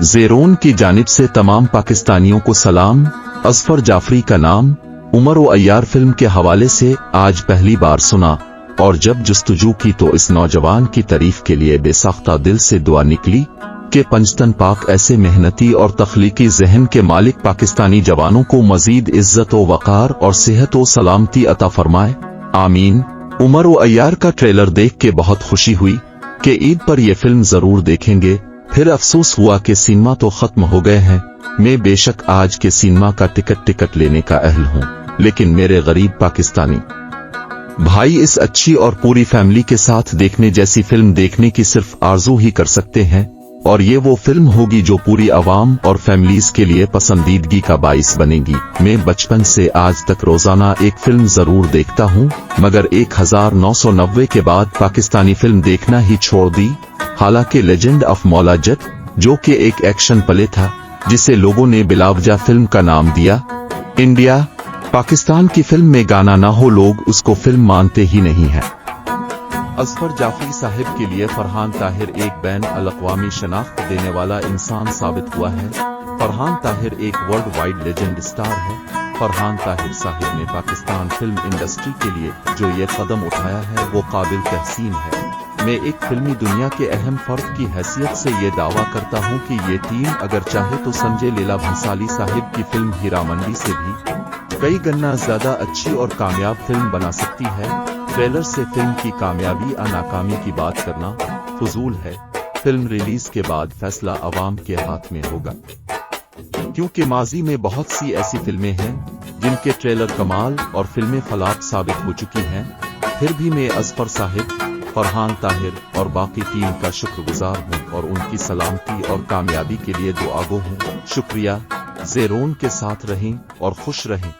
ज़ेरोन की जानिब से तमाम पाकिस्तानियों को सलाम। अज़फर जाफरी का नाम उमर ओ अय्यार फिल्म के हवाले से आज पहली बार सुना और जब जुस्तजू की तो इस नौजवान की तारीफ के लिए बेसाख्ता दिल से दुआ निकली कि पंजतन पाक ऐसे मेहनती और तख्लीकी जहन के मालिक पाकिस्तानी जवानों को मजीद इज्जत व वक़ार और सेहत व सलामती अता फरमाए, आमीन। उमर ओ अय्यार का ट्रेलर देख के बहुत खुशी हुई कि ईद पर यह फिल्म जरूर देखेंगे। फिर अफसोस हुआ कि सिनेमा तो खत्म हो गए हैं। मैं बेशक आज के सिनेमा का टिकट लेने का अहल हूँ, लेकिन मेरे गरीब पाकिस्तानी भाई इस अच्छी और पूरी फैमिली के साथ देखने जैसी फिल्म देखने की सिर्फ आरजू ही कर सकते हैं, और ये वो फिल्म होगी जो पूरी आवाम और फैमिलीज के लिए पसंदीदगी का बाइस बनेगी। मैं बचपन से आज तक रोजाना एक फिल्म जरूर देखता हूँ, मगर 1990 के बाद पाकिस्तानी फिल्म देखना ही छोड़ दी। हालांकि लेजेंड ऑफ मौला जट, जो कि एक एक्शन प्ले था जिसे लोगों ने बिलावजा फिल्म का नाम दिया, इंडिया पाकिस्तान की फिल्म में गाना ना हो लोग उसको फिल्म मानते ही नहीं है। अज़फर जाफरी साहिब के लिए फरहान ताहिर एक बैन अल-अक़वामी शनाख्त देने वाला इंसान साबित हुआ है। फरहान ताहिर एक वर्ल्ड वाइड लेजेंड स्टार है। फरहान ताहिर साहिब ने पाकिस्तान फिल्म इंडस्ट्री के लिए जो ये कदम उठाया है वो काबिल तहसीन है। मैं एक फिल्मी दुनिया के अहम फर्द की हैसियत से ये दावा करता हूँ कि ये टीम अगर चाहे तो संजय लीला भंसाली साहिब की फिल्म हीरा मंडी से भी कई गन्ना ज्यादा अच्छी और कामयाब फिल्म बना सकती है। ट्रेलर से फिल्म की कामयाबी या नाकामी की बात करना फजूल है। फिल्म रिलीज के बाद फैसला अवाम के हाथ में होगा, क्योंकि माजी में बहुत सी ऐसी फिल्में हैं जिनके ट्रेलर कमाल और फिल्में फलाप साबित हो चुकी हैं। फिर भी मैं अज़फर साहिब, फरहान ताहिर और बाकी टीम का शुक्रगुजार हूँ और उनकी सलामती और कामयाबी के लिए दुआगो हूँ। शुक्रिया। ज़ेरोन के साथ रहें और खुश रहें।